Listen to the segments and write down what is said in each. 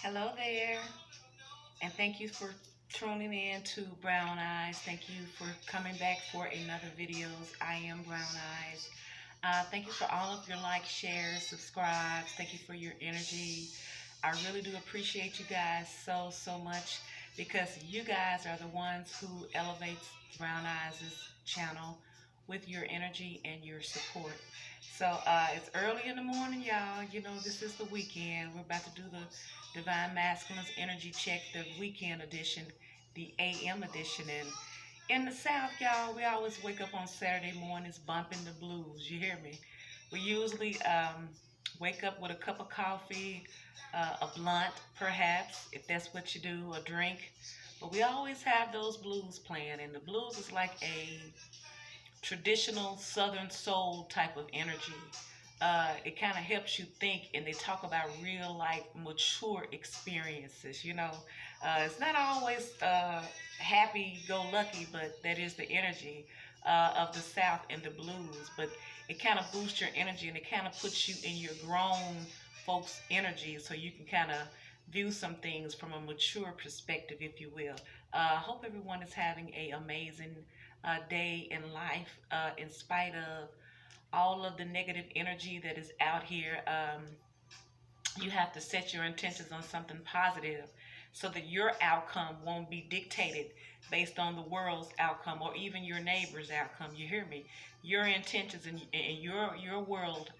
Hello there, and thank you for tuning in to Brown Eyes. Thank you for coming back for another videos. I am Brown Eyes. Thank you for all of your likes, shares, subscribes. Thank you for your energy. I really do appreciate you guys so much because you guys are the ones who elevates Brown Eyes' channel with your energy and your support. So it's early in the morning, y'all. You know, this is the weekend. We're about to do the Divine Masculine's Energy Check, the weekend edition, the AM edition. And in the South, y'all, we always wake up on Saturday mornings bumping the blues. You hear me? We usually wake up with a cup of coffee, a blunt, perhaps, if that's what you do, a drink. But we always have those blues playing, and the blues is like a traditional Southern soul type of energy. It kind of helps you think, and they talk about real life mature experiences. It's not always happy go lucky, but that is the energy of the South and the blues. But it kind of boosts your energy, and it kind of puts you in your grown folks energy, so you can kind of view some things from a mature perspective, if you will. Hope everyone is having a amazing day in life, in spite of all of the negative energy that is out here. You have to set your intentions on something positive so that your outcome won't be dictated based on the world's outcome or even your neighbor's outcome. You hear me? Your intentions and your world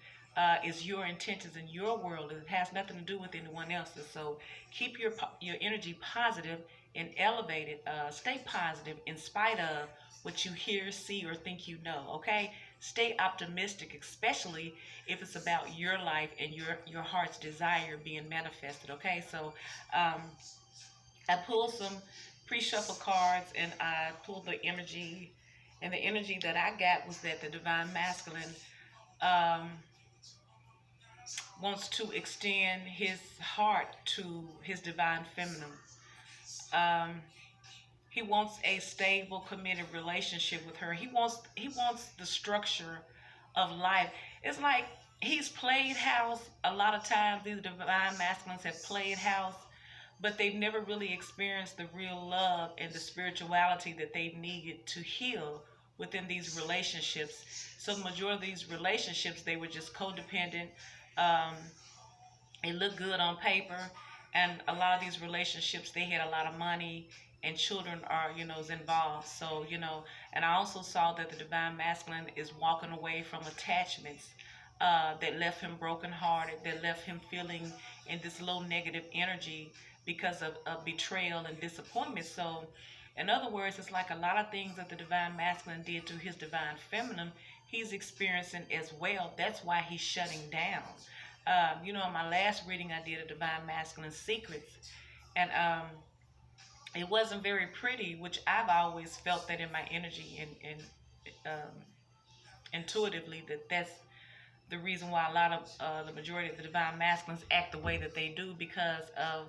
is your intentions in your world. It has nothing to do with anyone else's. So keep your energy positive and elevated. Stay positive in spite of what you hear, see, or think you know. Okay? Stay optimistic, especially if it's about your life and your heart's desire being manifested. Okay? So I pulled some pre-shuffle cards, and I pulled the energy, and the energy that I got was that the divine masculine um, wants to extend his heart to his divine feminine. Um, he wants a stable, committed relationship with her. He wants the structure of life. It's like he's played house. A lot of times these divine masculines have played house, but they've never really experienced the real love and the spirituality that they've needed to heal within these relationships. So the majority of these relationships, they were just codependent. Um, it looked good on paper, and a lot of these relationships, they had a lot of money, and children are, is involved. So, and I also saw that the divine masculine is walking away from attachments that left him brokenhearted, that left him feeling in this low negative energy because of betrayal and disappointment. So, in other words, it's like a lot of things that the divine masculine did to his divine feminine, he's experiencing as well. That's why he's shutting down. In my last reading, I did a divine masculine secrets, and it wasn't very pretty, which I've always felt that in my energy and intuitively that's the reason why a lot of the majority of the divine masculines act the way that they do because of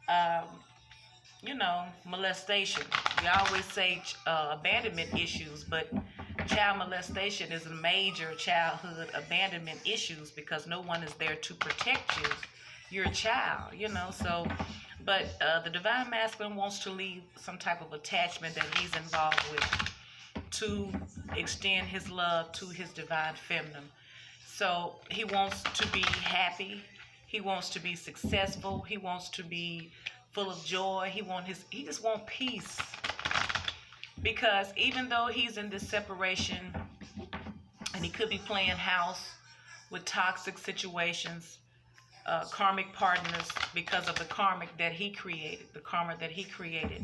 um, molestation. We always say abandonment issues, but child molestation is a major childhood abandonment issues because no one is there to protect you. You're a child, so. But the divine masculine wants to leave some type of attachment that he's involved with to extend his love to his divine feminine. So he wants to be happy. He wants to be successful. He wants to be full of joy. He just wants peace. Because even though he's in this separation and he could be playing house with toxic situations, karmic partners, because of the karmic that he created, the karma that he created,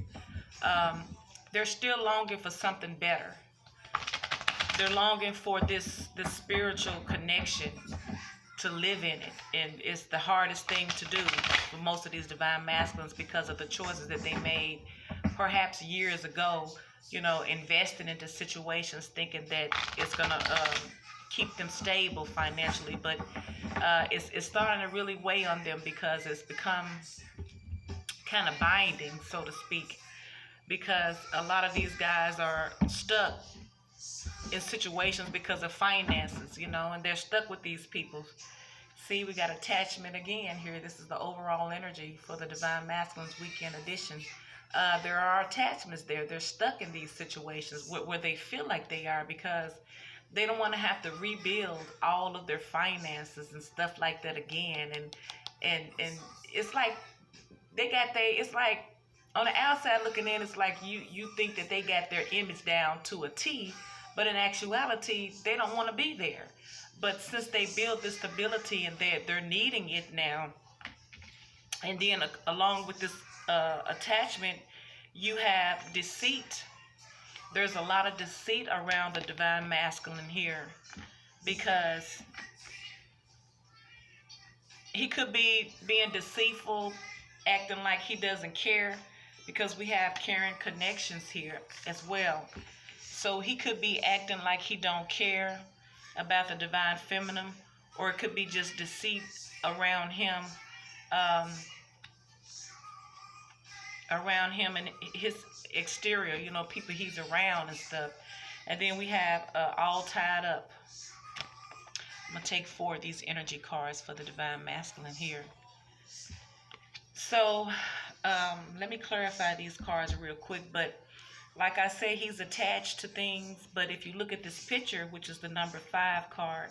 they're still longing for something better. They're longing for this spiritual connection, to live in it, and it's the hardest thing to do for most of these divine masculines because of the choices that they made perhaps years ago, investing into situations thinking that it's gonna keep them stable financially, but it's starting to really weigh on them because it's become kind of binding, so to speak, because a lot of these guys are stuck in situations because of finances, and they're stuck with these people. See, we got attachment again here. This is the overall energy for the Divine Masculine's weekend edition. There are attachments there. They're stuck in these situations where they feel like they are, because they don't want to have to rebuild all of their finances and stuff like that again. And it's like it's like on the outside looking in, it's like you think that they got their image down to a T, but in actuality, they don't want to be there. But since they build this stability and they're needing it now, and then along with this attachment, you have deceit. There's a lot of deceit around the Divine Masculine here, because he could be being deceitful, acting like he doesn't care, because we have caring connections here as well. So he could be acting like he don't care about the Divine Feminine, or it could be just deceit around him, and his exterior, people he's around and stuff. And then we have all tied up. I'm going to take 4 of these energy cards for the Divine Masculine here. So let me clarify these cards real quick. But like I say, he's attached to things. But if you look at this picture, which is the number 5 card,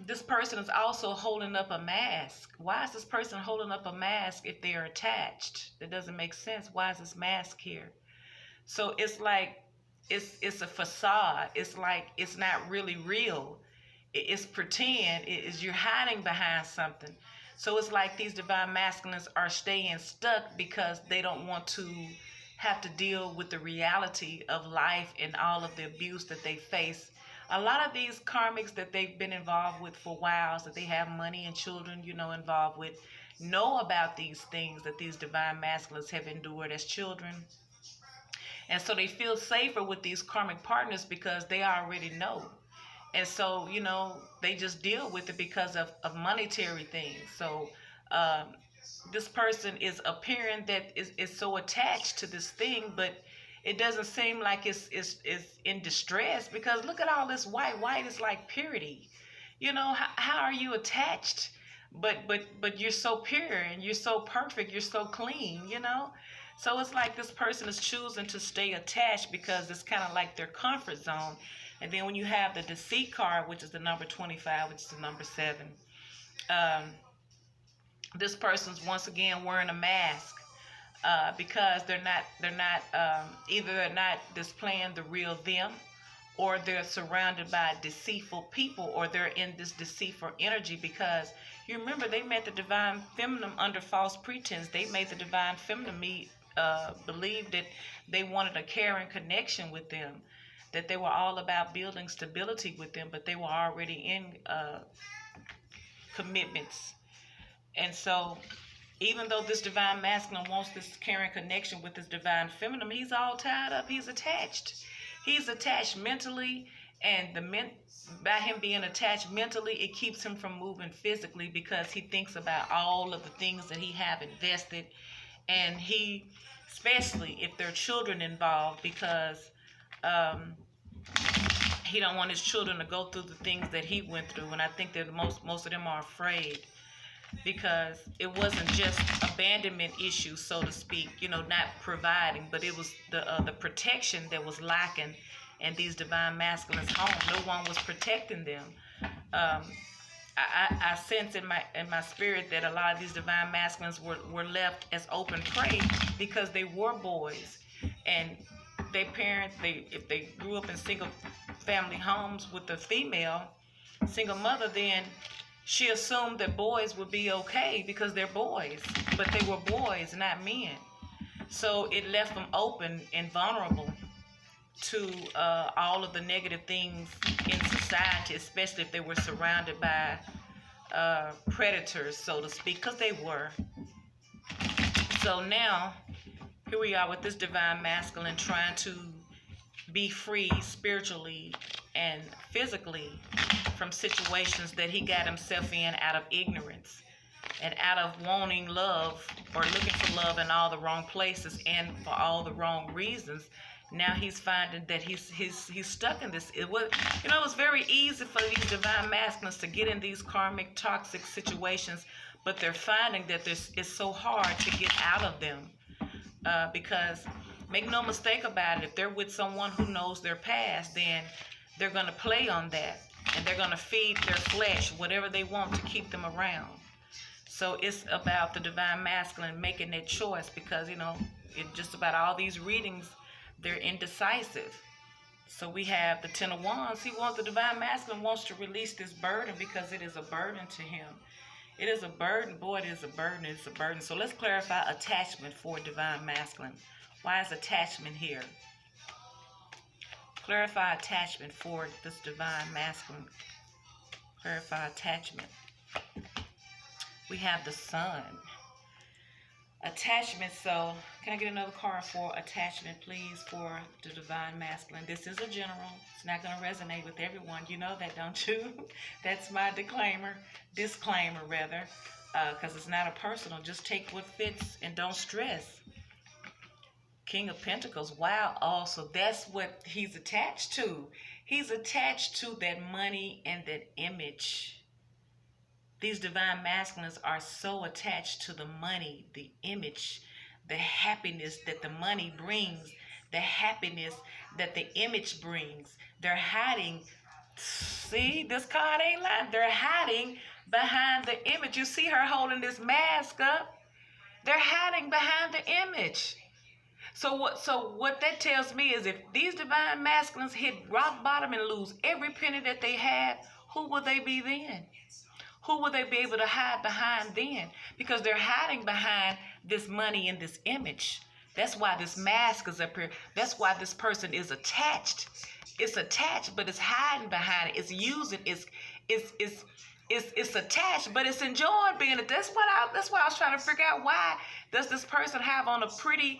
this person is also holding up a mask. Why is this person holding up a mask if they are attached? That doesn't make sense. Why is this mask here? So it's like it's a facade. It's like it's not really real. It's pretend. You're hiding behind something. So it's like these Divine Masculines are staying stuck because they don't want to have to deal with the reality of life and all of the abuse that they face. A lot of these karmics that they've been involved with for whiles, that they have money and children, involved with, know about these things that these Divine Masculines have endured as children. And so they feel safer with these karmic partners because they already know. And so, they just deal with it because of monetary things. So this person is appearing that is so attached to this thing, but it doesn't seem like it's in distress, because look at all this white. White is like purity. How are you attached? But you're so pure and you're so perfect. You're so clean, So it's like this person is choosing to stay attached because it's kind of like their comfort zone. And then when you have the deceit card, which is the number 25, which is the number 7, this person's once again wearing a mask. Because they're not either they're not displaying the real them, or they're surrounded by deceitful people, or they're in this deceitful energy. Because you remember, they met the Divine Feminine under false pretense. They made the Divine Feminine believe that they wanted a caring connection with them, that they were all about building stability with them, but they were already in commitments. And so even though this Divine Masculine wants this caring connection with this Divine Feminine, he's all tied up. He's attached. He's attached mentally, and by him being attached mentally, it keeps him from moving physically, because he thinks about all of the things that he have invested, and he, especially if there are children involved, because he don't want his children to go through the things that he went through. And I think that most of them are afraid, because it wasn't just abandonment issues, so to speak, not providing, but it was the protection that was lacking in these Divine Masculines' home. No one was protecting them. I sense in my spirit that a lot of these Divine Masculines were left as open prey, because they were boys, and their parents, if they grew up in single family homes with a female single mother, then she assumed that boys would be okay because they're boys, but they were boys, not men. So it left them open and vulnerable to all of the negative things in society, especially if they were surrounded by predators, so to speak, because they were. So now, here we are with this Divine Masculine trying to be free spiritually and physically from situations that he got himself in out of ignorance and out of wanting love, or looking for love in all the wrong places and for all the wrong reasons. Now he's finding that he's stuck in this. It was, you know, it's very easy for these divine masculines to get in these karmic toxic situations, but they're finding that it's so hard to get out of them, because make no mistake about it, if they're with someone who knows their past, then they're going to play on that, and they're going to feed their flesh whatever they want to keep them around. So it's about the divine masculine making that choice, because, you know, it just about all these readings, they're indecisive. So we have the Ten of Wands. The divine masculine wants to release this burden because it is a burden to him. It is a burden. Boy, it is a burden. It's a burden. So let's clarify attachment for divine masculine. Why is attachment here? Clarify attachment for this divine masculine. Clarify attachment. We have the Sun. Attachment. So can I get another card for attachment, please, for the divine masculine? This is a general. It's not going to resonate with everyone. You know that, don't you? That's my disclaimer, rather, because it's not a personal. Just take what fits and don't stress. King of Pentacles. Wow. Also, that's what he's attached to. He's attached to that money and that image. These divine masculines are so attached to the money, the image, the happiness that the money brings, the happiness that the image brings. They're hiding. See, this card ain't lying. They're hiding behind the image. You see her holding this mask up? They're hiding behind the image. So what that tells me is, if these divine masculines hit rock bottom and lose every penny that they had, who will they be then? Who will they be able to hide behind then? Because they're hiding behind this money and this image. That's why this mask is up here. That's why this person is attached. It's attached, but it's hiding behind it. It's using. It's attached, but it's enjoying being it. That's why I was trying to figure out, why does this person have on a pretty,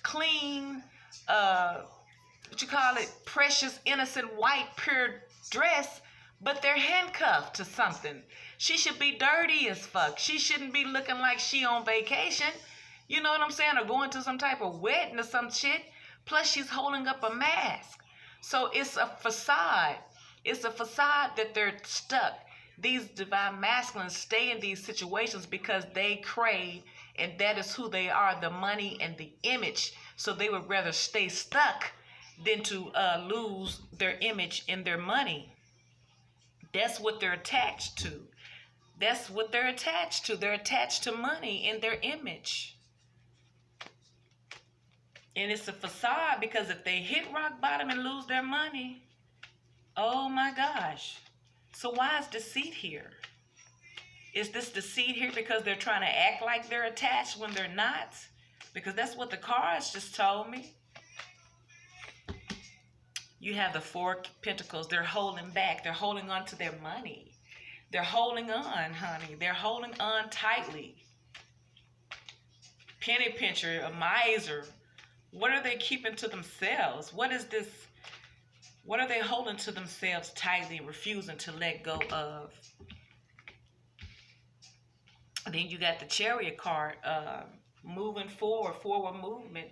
clean, what you call it, precious, innocent, white, pure dress, but they're handcuffed to something. She should be dirty as fuck. She shouldn't be looking like she on vacation. You know what I'm saying? Or going to some type of wedding or some shit. Plus, she's holding up a mask. So it's a facade. It's a facade that they're stuck. These divine masculines stay in these situations because they crave, and that is who they are, the money and the image. So they would rather stay stuck than to lose their image and their money. That's what they're attached to. That's what they're attached to. They're attached to money and their image. And it's a facade, because if they hit rock bottom and lose their money, oh my gosh. So why is deceit here? Is this deceit here because they're trying to act like they're attached when they're not? Because that's what the cards just told me. You have the Four of Pentacles. They're holding back. They're holding on to their money. They're holding on, honey. They're holding on tightly. Penny pincher, a miser. What are they keeping to themselves? What is this? What are they holding to themselves tightly, refusing to let go of? Then you got the Chariot card, moving forward movement,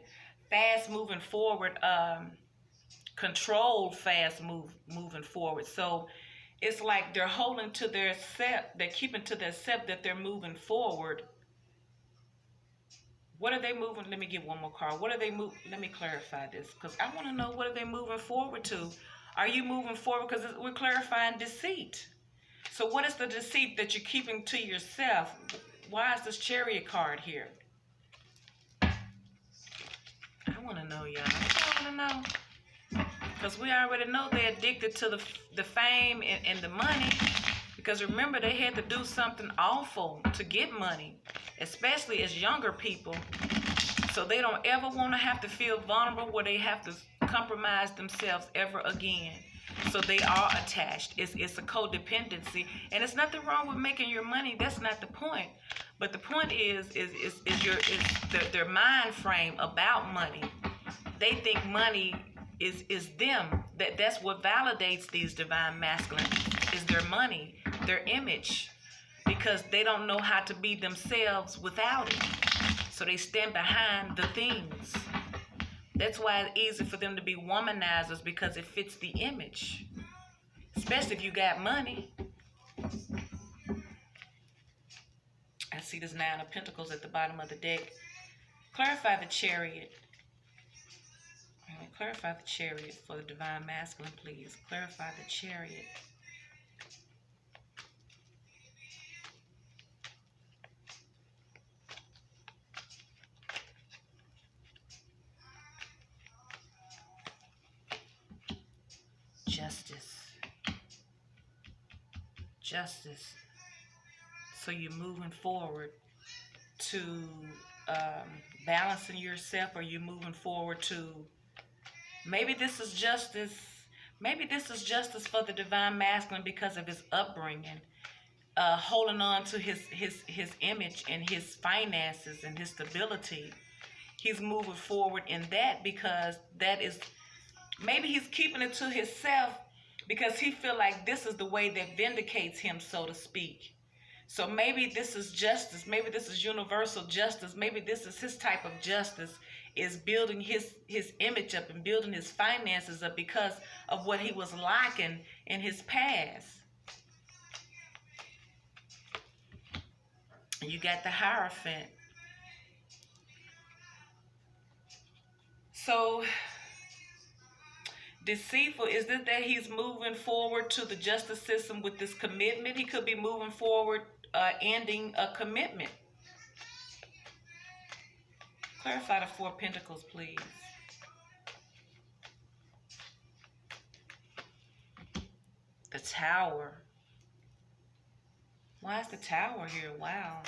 fast moving forward, controlled fast moving forward. So it's like they're holding to their self, they're keeping to their self that they're moving forward. What are they moving? Let me get one more card. What are they moving? Let me clarify this, because I want to know, what are they moving forward to? Are you moving forward? Because we're clarifying deceit. So what is the deceit that you're keeping to yourself? Why is this Chariot card here? I want to know, y'all. I want to know. Because we already know they're addicted to the fame and the money. Because remember, they had to do something awful to get money, especially as younger people. So they don't ever want to have to feel vulnerable where they have to compromise themselves ever again. So they are attached. It's a codependency. And it's nothing wrong with making your money. That's not the point. But the point is their mind frame about money. They think money is them. That's what validates these divine masculines, is their money, their image, because they don't know how to be themselves without it. So they stand behind the things. That's why it's easy for them to be womanizers, because it fits the image. Especially if you got money. I see this Nine of Pentacles at the bottom of the deck. Clarify the Chariot. Clarify the Chariot for the Divine Masculine, please. Clarify the Chariot. Justice. Justice. So you're moving forward to balancing yourself, or you're moving forward to, maybe this is justice. Maybe this is justice for the Divine Masculine because of his upbringing, holding on to his image and his finances and his stability. He's moving forward in that because that is, maybe he's keeping it to himself because he feel like this is the way that vindicates him, so to speak. So maybe this is justice. Maybe this is universal justice. Maybe this is his type of justice, is building his image up and building his finances up because of what he was lacking in his past. You got the Hierophant. So deceitful, is it that he's moving forward to the justice system with this commitment? He could be moving forward, ending a commitment. Clarify the Four of Pentacles, please. The Tower. Why is the Tower here? Wow.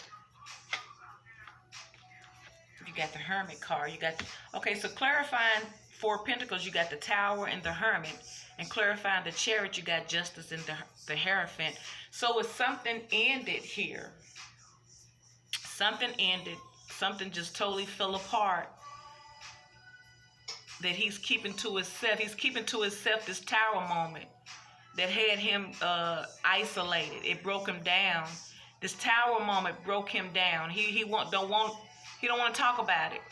You got the Hermit card. You got, okay, so clarifying Four of Pentacles, you got the Tower and the Hermit. And clarifying the Chariot, you got Justice and the Hierophant. So it's something ended here. Something ended. Something just totally fell apart that he's keeping to himself. He's keeping to himself this Tower moment that had him isolated. It broke him down. This Tower moment broke him down. He don't want to talk about it.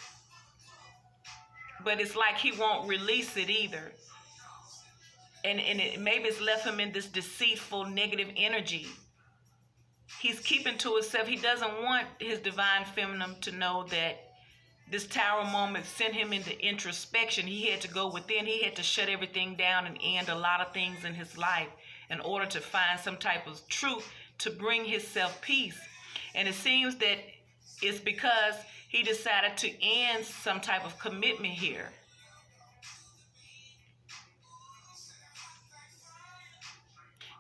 But it's like he won't release it either. And maybe it's left him in this deceitful, negative energy. He's keeping to himself. He doesn't want his Divine Feminine to know that this Tower moment sent him into introspection. He had to go within. He had to shut everything down and end a lot of things in his life in order to find some type of truth to bring himself peace. And it seems that it's because he decided to end some type of commitment here.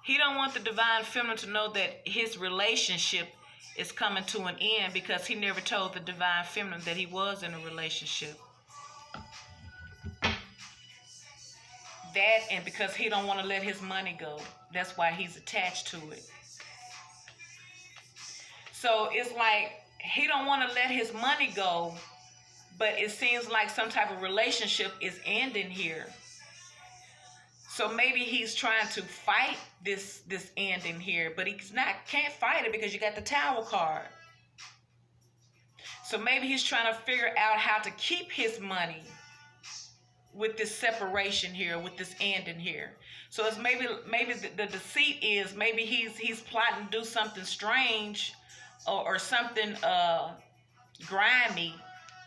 He don't want the Divine Feminine to know that his relationship is coming to an end because he never told the Divine Feminine that he was in a relationship. That, and because he don't want to let his money go. That's why he's attached to it. So it's like he don't want to let his money go, but it seems like some type of relationship is ending here. So maybe he's trying to fight this ending here, but can't fight it because you got the Tower card. So maybe he's trying to figure out how to keep his money with this separation here, with this ending here. So it's maybe the deceit is maybe he's plotting to do something strange or something grimy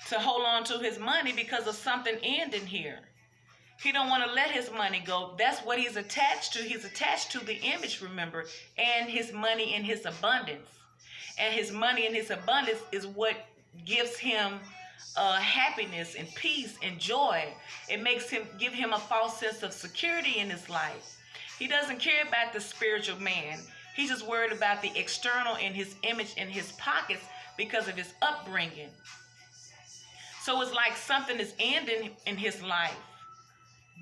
to hold on to his money because of something ending here. He don't want to let his money go. That's what he's attached to. He's attached to the image, remember, and his money and his abundance. And his money and his abundance is what gives him happiness and peace and joy. It makes him, give him a false sense of security in his life. He doesn't care about the spiritual man. He's just worried about the external and his image in his pockets because of his upbringing. So it's like something is ending in his life.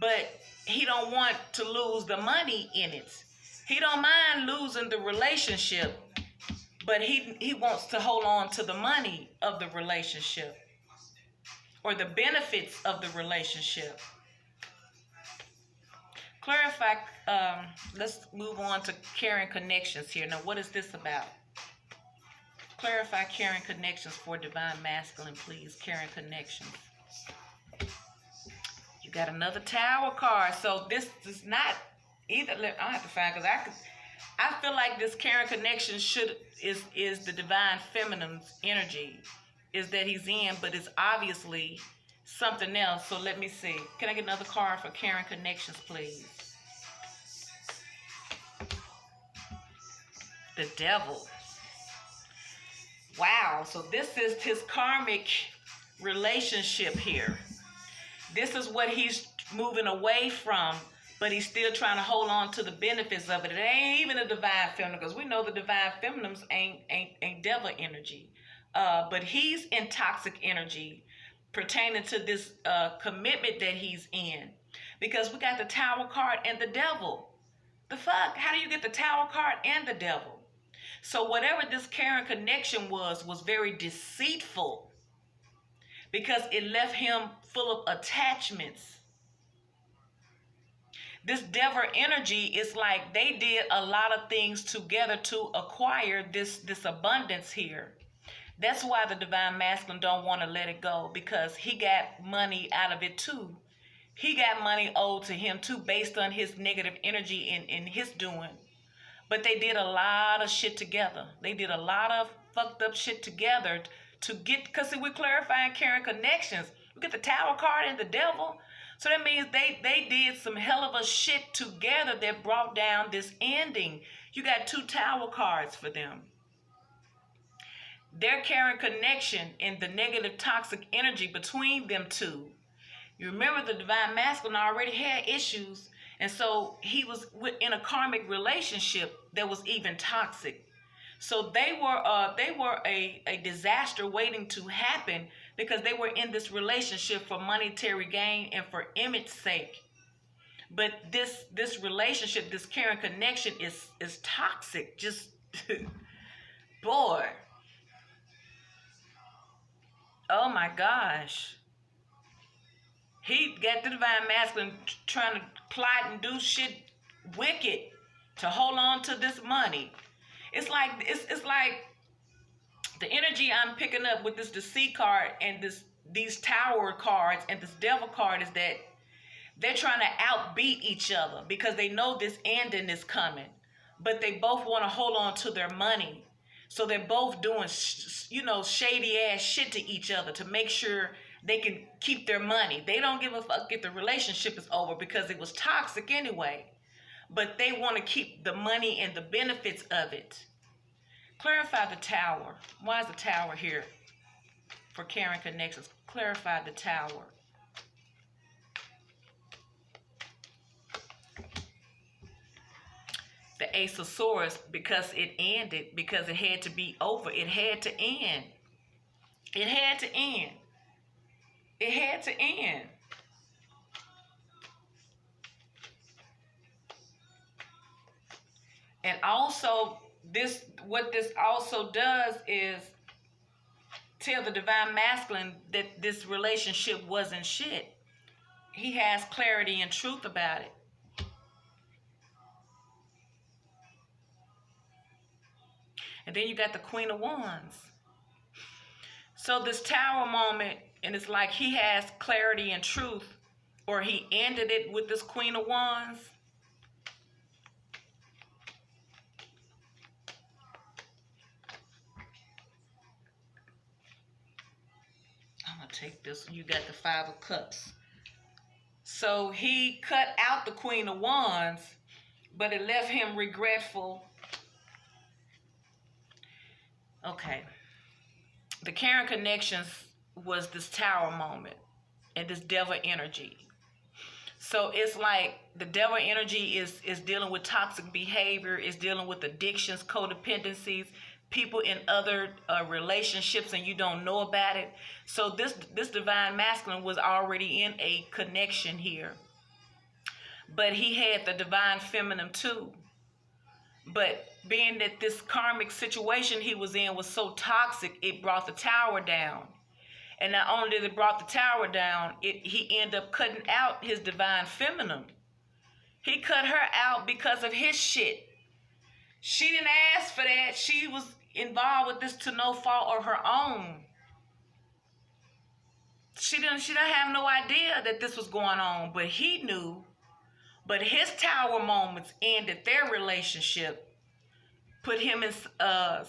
But he don't want to lose the money in it. He don't mind losing the relationship, but he wants to hold on to the money of the relationship or the benefits of the relationship. Clarify, let's move on to caring connections here. Now, what is this about? Clarify caring connections for Divine Masculine, please. Caring connections. got another Tower card. So this is not either. I have to find because I feel like this Karen connection is the divine feminine's energy, is that he's in, but it's obviously something else. So let me see. Can I get another card for Karen connections, please? The Devil. Wow. So this is his karmic relationship here. This is what he's moving away from, but he's still trying to hold on to the benefits of it. It ain't even a divine feminine, because we know the divine feminines ain't devil energy. But he's in toxic energy pertaining to this commitment that he's in. Because we got the Tower card and the Devil. The fuck? How do you get the Tower card and the Devil? So whatever this Karen connection was very deceitful, because it left him full of attachments. This devil energy is like they did a lot of things together to acquire this abundance here. That's why the divine masculine don't want to let it go, because he got money out of it too. He got money owed to him too, based on his negative energy in his doing. But they did a lot of shit together. They did a lot of fucked up shit together to get, because we're clarifying Karen connections. We get the Tower card and the Devil. So that means they did some hell of a shit together that brought down this ending. You got 2 Tower cards for them. Their Karen connection and the negative toxic energy between them two. You remember the divine masculine already had issues, and so he was in a karmic relationship that was even toxic. So they were a disaster waiting to happen, because they were in this relationship for monetary gain and for image sake. But this relationship, this Karen connection is toxic. Just boy. Oh my gosh. He got the divine masculine trying to plot and do shit wicked to hold on to this money. It's like the energy I'm picking up with this Deceit card and these Tower cards and this Devil card is that they're trying to outbeat each other, because they know this ending is coming, but they both want to hold on to their money. So they're both doing, shady ass shit to each other to make sure they can keep their money. They don't give a fuck if the relationship is over, because it was toxic anyway. But they want to keep the money and the benefits of it. Clarify the Tower. Why is the Tower here for Karen connections? Clarify the Tower. The Ace of Swords, because it ended, because it had to be over. It had to end. It had to end. It had to end. And also, what this also does is tell the divine masculine that this relationship wasn't shit. He has clarity and truth about it. And then you got the Queen of Wands. So this Tower moment, and it's like he has clarity and truth, or he ended it with this Queen of Wands. I'm going to take this. You got the 5 of Cups. So he cut out the Queen of Wands, but it left him regretful. Okay. The Karen connections was this Tower moment and this Devil energy. So it's like the Devil energy is dealing with toxic behavior, is dealing with addictions, codependencies, people in other relationships, and you don't know about it. So this divine masculine was already in a connection here. But he had the divine feminine too. But being that this karmic situation he was in was so toxic, it brought the Tower down. And not only did it brought the Tower down, he ended up cutting out his divine feminine. He cut her out because of his shit. She didn't ask for that. She was involved with this to no fault of her own. she didn't have no idea that this was going on, but he knew. But his tower moments ended their relationship, put him in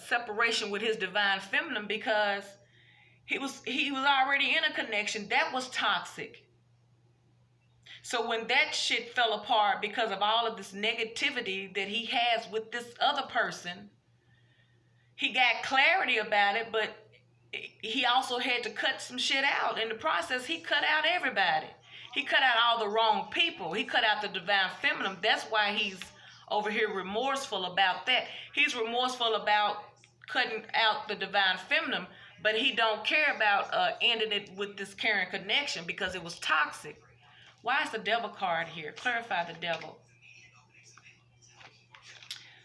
separation with his divine feminine, because he was already in a connection that was toxic. So when that shit fell apart because of all of this negativity that he has with this other person, he got clarity about it, but he also had to cut some shit out. In the process, he cut out everybody. He cut out all the wrong people. He cut out the divine feminine. That's why he's over here remorseful about that. He's remorseful about cutting out the divine feminine, but he don't care about ending it with this caring connection because it was toxic. Why is the devil card here? Clarify the devil.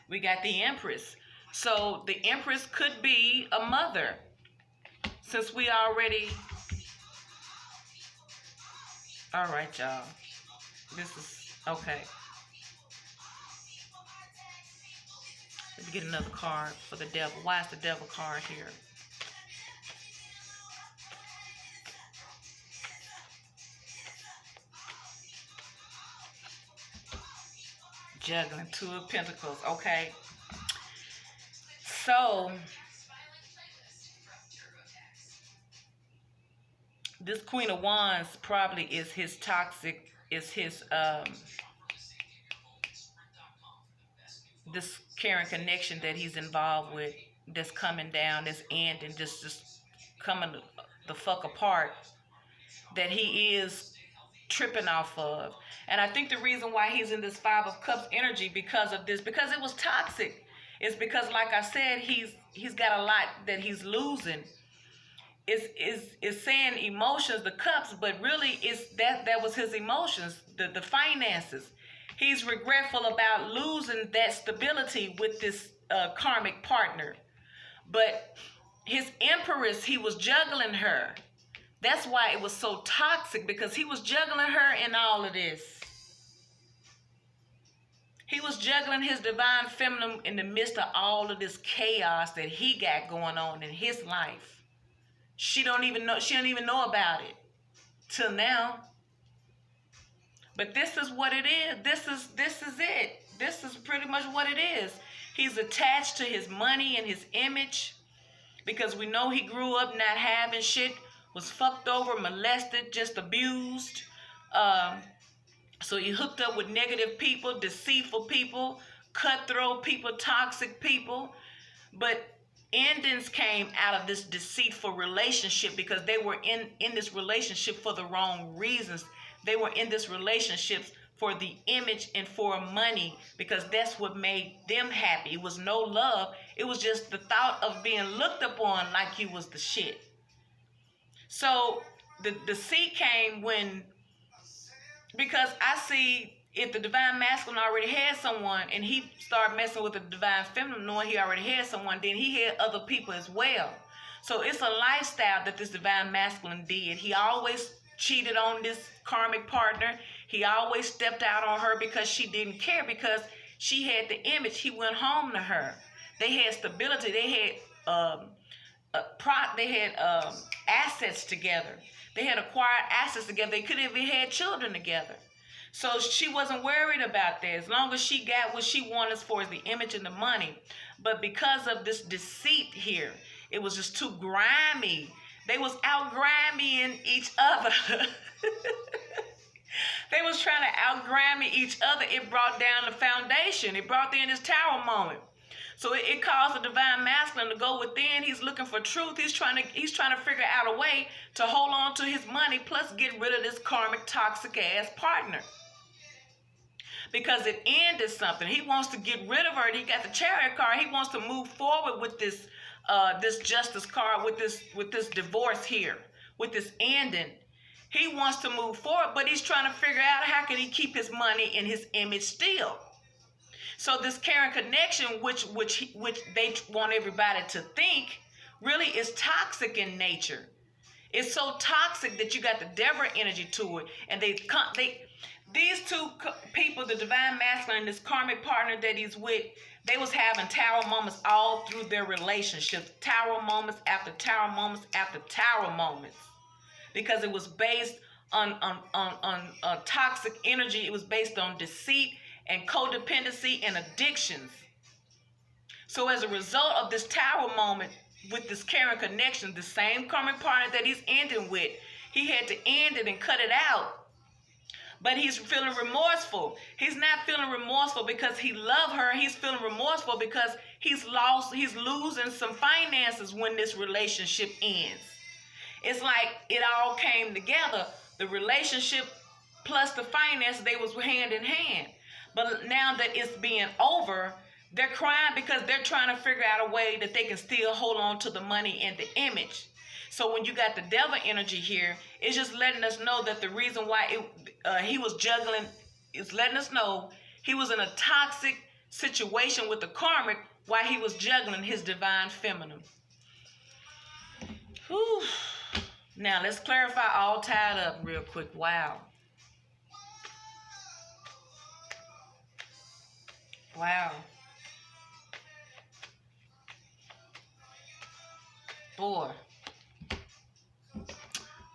We got the Empress. So the Empress could be a mother. Since we already... All right, y'all. This is... Okay. Let me get another card for the devil. Why is the devil card here? Juggling, Two of Pentacles. Okay. So, this Queen of Wands probably is his toxic, is his, this caring connection that he's involved with, that's coming down, that's ending, just coming the fuck apart, that he is tripping off of. And I think the reason why he's in this Five of Cups energy because of this, because it was toxic, is because, like I said, he's got a lot that he's losing. Is saying emotions, the cups, but really it's that was his emotions, the finances. He's regretful about losing that stability with this karmic partner. But his Empress, he was juggling her. That's why it was so toxic, because he was juggling her in all of this. He was juggling his divine feminine in the midst of all of this chaos that he got going on in his life. She don't even know about it till now. But this is what it is. This is it. This is pretty much what it is. He's attached to his money and his image, because we know he grew up not having shit, was fucked over, molested, just abused. So he hooked up with negative people, deceitful people, cutthroat people, toxic people. But endings came out of this deceitful relationship because they were in this relationship for the wrong reasons. They were in this relationship for the image and for money, because that's what made them happy. It was no love. It was just the thought of being looked upon like you was the shit. So the deceit came when, because I see if the divine masculine already had someone and he started messing with the divine feminine, knowing he already had someone, then he had other people as well. So it's a lifestyle that this divine masculine did. He always cheated on this karmic partner. He always stepped out on her because she didn't care, because she had the image. He went home to her. They had stability. They had assets together. They had acquired assets together. They could have even had children together. So she wasn't worried about that. As long as she got what she wanted as far as the image and the money. But because of this deceit here, it was just too grimy. They was out grimying each other. They was trying to out grimy each other. It brought down the foundation. It brought in this tower moment. So it caused the divine masculine to go within. He's looking for truth. He's trying to figure out a way to hold on to his money, plus get rid of this karmic toxic ass partner. Because it ended something. He wants to get rid of her. He got the Chariot card. He wants to move forward with this Justice card, with this divorce here, with this ending. He wants to move forward, but he's trying to figure out how can he keep his money and his image still. So this caring connection, which they want everybody to think, really is toxic in nature. It's so toxic that you got the devil energy to it, and these two people, the divine masculine and this karmic partner that he's with, they was having tower moments all through their relationship. Tower moments after tower moments after tower moments. because it was based on toxic energy. It was based on deceit and codependency and addictions. So as a result of this tower moment with this Karmic connection, the same karmic partner that he's ending with, he had to end it and cut it out. But he's feeling remorseful. He's not feeling remorseful because he loved her. He's feeling remorseful because he's losing some finances when this relationship ends. It's like it all came together. The relationship plus the finance, they was hand in hand. But now that it's being over, they're crying because they're trying to figure out a way that they can still hold on to the money and the image. So when you got the devil energy here, it's just letting us know that the reason why he was juggling is letting us know he was in a toxic situation with the karmic while he was juggling his divine feminine. Whew. Now let's clarify all tied up real quick. Wow. Wow. Boy.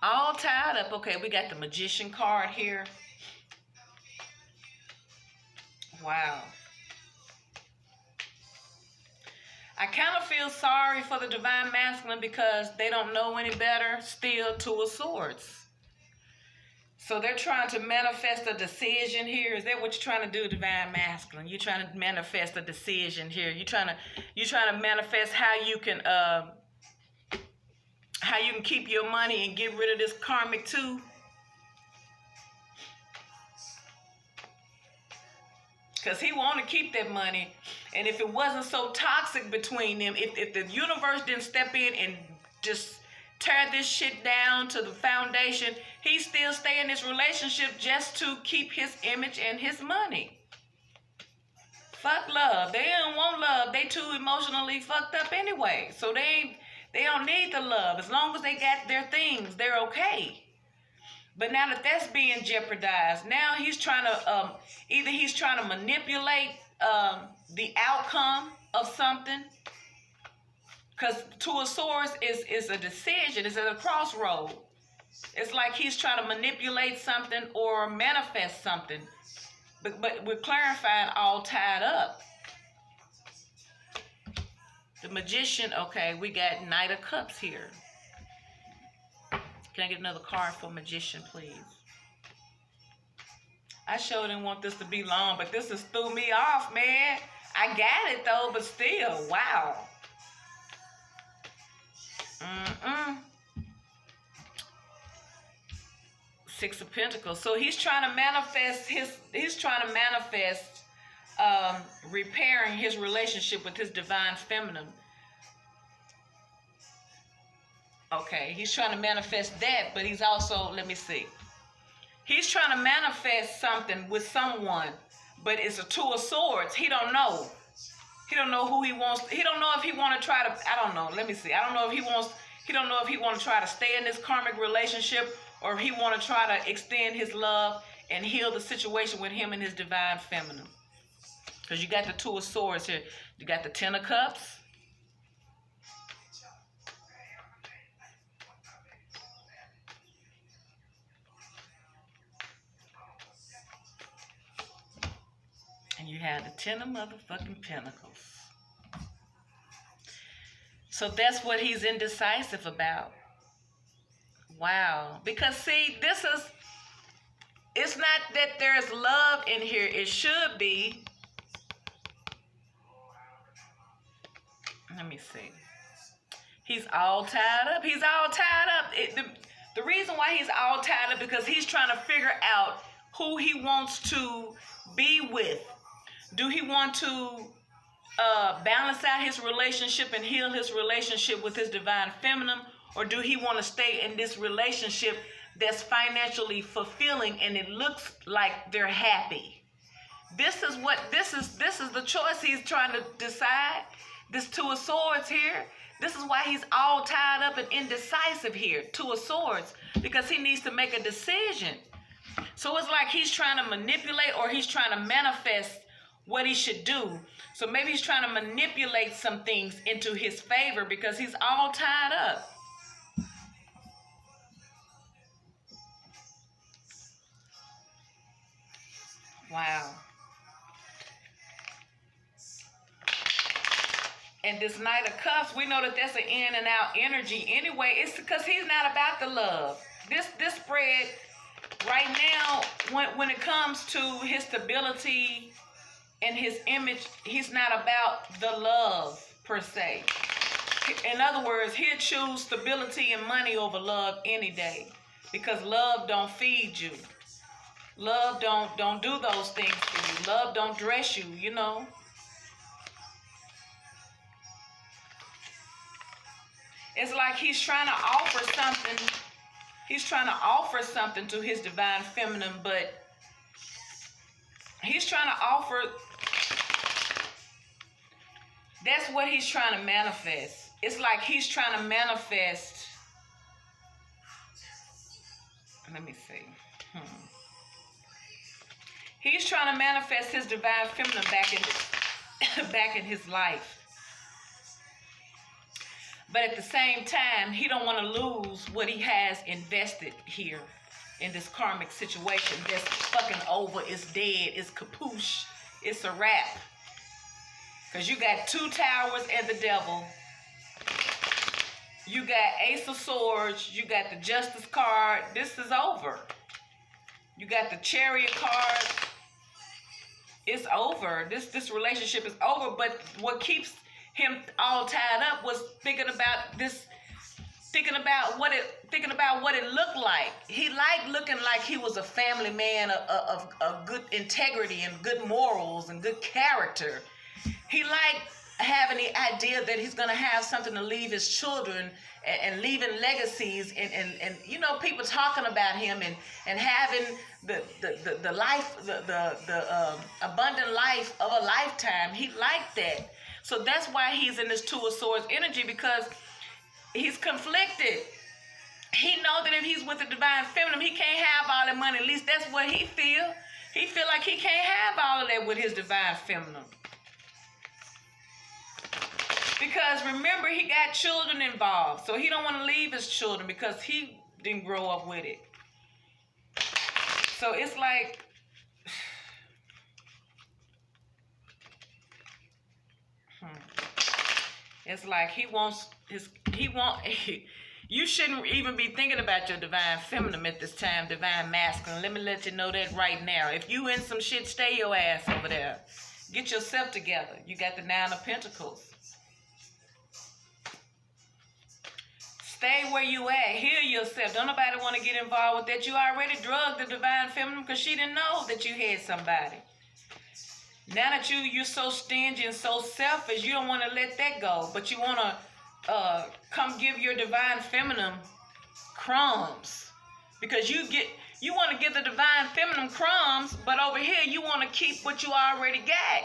All tied up. Okay, we got the Magician card here. Wow. I kind of feel sorry for the Divine Masculine because they don't know any better. Still, Two of Swords. So they're trying to manifest a decision here. Is that what you're trying to do, Divine Masculine? You're trying to manifest a decision here. You're trying to manifest how you can keep your money and get rid of this karmic too. Because he want to keep that money. And if it wasn't so toxic between them, if the universe didn't step in and just tear this shit down to the foundation, he still stay in this relationship just to keep his image and his money. Fuck love. They don't want love. They too emotionally fucked up anyway. So they don't need the love. As long as they got their things, they're okay. But now that that's being jeopardized, now he's trying to, either he's trying to manipulate the outcome of something. Because Two of Swords is a decision. It's at a crossroad. It's like he's trying to manipulate something or manifest something. But we're clarifying all tied up. The Magician, okay, we got Knight of Cups here. Can I get another card for Magician, please? I sure didn't want this to be long, but this has threw me off, man. I got it, though, but still, wow. Six of Pentacles. So he's trying to manifest repairing his relationship with his divine feminine. Okay, he's trying to manifest that, but he's also, let me see. He's trying to manifest something with someone, but it's a Two of Swords. He don't know. He don't know who he wants. He don't know if he want to try to, I don't know. Let me see. I don't know if he wants, he don't know if he want to try to stay in this karmic relationship or if he want to try to extend his love and heal the situation with him and his divine feminine. Because you got the Two of Swords here. You got the Ten of Cups. And you have the Ten of motherfucking Pentacles. So that's what he's indecisive about. Wow. Because see, it's not that there's love in here. It should be. Let me see. He's all tied up. He's all tied up. The reason why he's all tied up because he's trying to figure out who he wants to be with. Do he want to balance out his relationship and heal his relationship with his divine feminine? Or do he want to stay in this relationship that's financially fulfilling and it looks like they're happy? This is the choice he's trying to decide. This Two of Swords here. This is why he's all tied up and indecisive here. Two of Swords. Because he needs to make a decision. So it's like he's trying to manipulate or he's trying to manifest what he should do. So maybe he's trying to manipulate some things into his favor because he's all tied up. Wow. And this Knight of Cups, we know that that's an in and out energy. Anyway, it's because he's not about the love. This spread right now, when it comes to his stability and his image, he's not about the love per se. In other words, he'll choose stability and money over love any day, because love don't feed you. Love don't do those things for you. Love don't dress you, you know. It's like he's trying to offer something. He's trying to offer something to his divine feminine, but he's trying to offer. That's what he's trying to manifest. It's like he's trying to manifest. Let me see. He's trying to manifest his divine feminine back in his life. But at the same time, he don't want to lose what he has invested here in this karmic situation. That's fucking over. It's dead. It's kapoosh. It's a wrap. Because you got 2 towers and the devil. You got Ace of Swords. You got the Justice card. This is over. You got the Chariot card. It's over. This relationship is over. But what keeps him all tied up was thinking about what it looked like. He liked looking like he was a family man of good integrity and good morals and good character. He liked having the idea that he's going to have something to leave his children and leaving legacies and you know, people talking about him and having the life, the abundant life of a lifetime. He liked that. So that's why he's in this 2 of Swords energy, because he's conflicted. He knows that if he's with the divine feminine, he can't have all that money. At least that's what he feel. He feel like he can't have all of that with his divine feminine. Because remember, he got children involved. So he don't want to leave his children because he didn't grow up with it. So it's like, it's like you shouldn't even be thinking about your divine feminine at this time, divine masculine. Let me let you know that right now. If you in some shit, stay your ass over there. Get yourself together. You got the 9 of Pentacles. Stay where you at. Heal yourself. Don't nobody want to get involved with that. You already drugged the divine feminine because she didn't know that you had somebody. Now that you're so stingy and so selfish, you don't want to let that go. But you want to come give your divine feminine crumbs. Because you want to give the divine feminine crumbs, but over here you want to keep what you already got.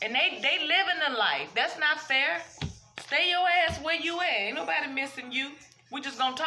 And they living the life. That's not fair. Stay your ass where you at. Ain't nobody missing you. We just gonna talk.